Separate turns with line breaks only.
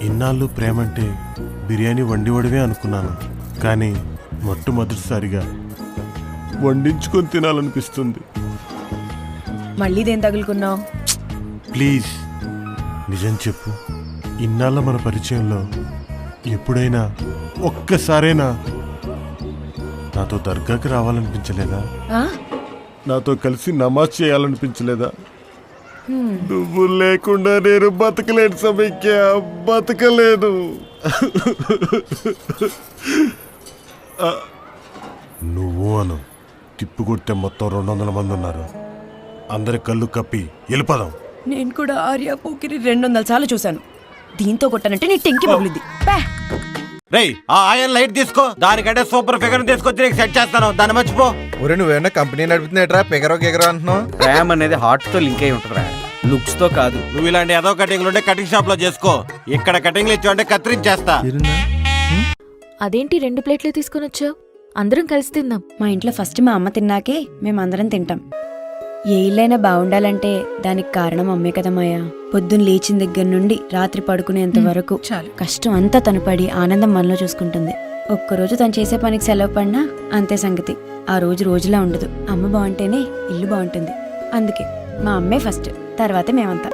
ఇన్నాళ్ళు ప్రేమంటే బిర్యానీ వండివడమే అనుకున్నాను, కానీ మొట్టమొదటిసారిగా వండించుకొని తినాలనిపిస్తుంది.
మళ్ళీ దేని తగులుకున్నావు?
ప్లీజ్ నిజం చెప్పు, ఇన్నాళ్ళ మన పరిచయంలో ఎప్పుడైనా ఒక్కసారైనా నాతో దర్గాకి రావాలనిపించలేదా? నాతో కలిసి నమాజ్ చేయాలనిపించలేదా? నువ్వు లేకుండా నేను బతకలేను సమైక్య, బతకలేను. నువ్వు అను, తిప్పు కొడితే మొత్తం 200 మంది ఉన్నారు. అందరి కళ్ళు కప్పి వెళ్ళిపోదాం.
నేను కూడా ఆర్య పోకిరి 200 సార్లు చూశాను. దీంతో కొట్టానంటే నీ టెంకి పగులుద్ది.
రేయ్, ఆ ఆయిల్ లైట్ తీసుకో, దానికంటే సూపర్ ఫిగర్ తీసుకొచ్చి నీకు సెట్ చేస్తాను, దాన్ని మర్చిపో.
ఒరే నువ్వేమన్నా కంపెనీ నడుపుతున్నట్రా పెగరో గిగరో అంటున్నావు?
ప్రేమ అనేది హార్ట్ తో లింక్ అయి ఉంటుందిరా, లుక్స్ తో కాదు.
నువ్వు ఇలాంటి ఏదో కటింగ్లు ఉంటే కటింగ్ షాప్ లో చేసుకో, ఇక్కడ కటింగ్లు ఇచ్చావంటే కత్తిరించేస్తా.
అదేంటి 2 ప్లేట్లు తీసుకుని వచ్చావు? అందరం కలిసి తిందాం.
మా ఇంట్లో ఫస్ట్ మా అమ్మ తిన్నాకే మేమందరం తింటాం. ఏ ఇల్లైనా బాగుండాలంటే దానికి కారణం అమ్మే కదా మాయా. పొద్దున్న లేచిన దగ్గర నుండి రాత్రి పడుకునేంత వరకు కష్టం అంతా తను పడి ఆనందం మనలో చూసుకుంటుంది. ఒక్కరోజు తను చేసే పనికి సెలవు పడినా అంతే సంగతి. ఆ రోజు రోజులా ఉండదు. అమ్మ బాగుంటేనే ఇల్లు బాగుంటుంది. అందుకే మా అమ్మే ఫస్ట్, తర్వాతే మేమంతా.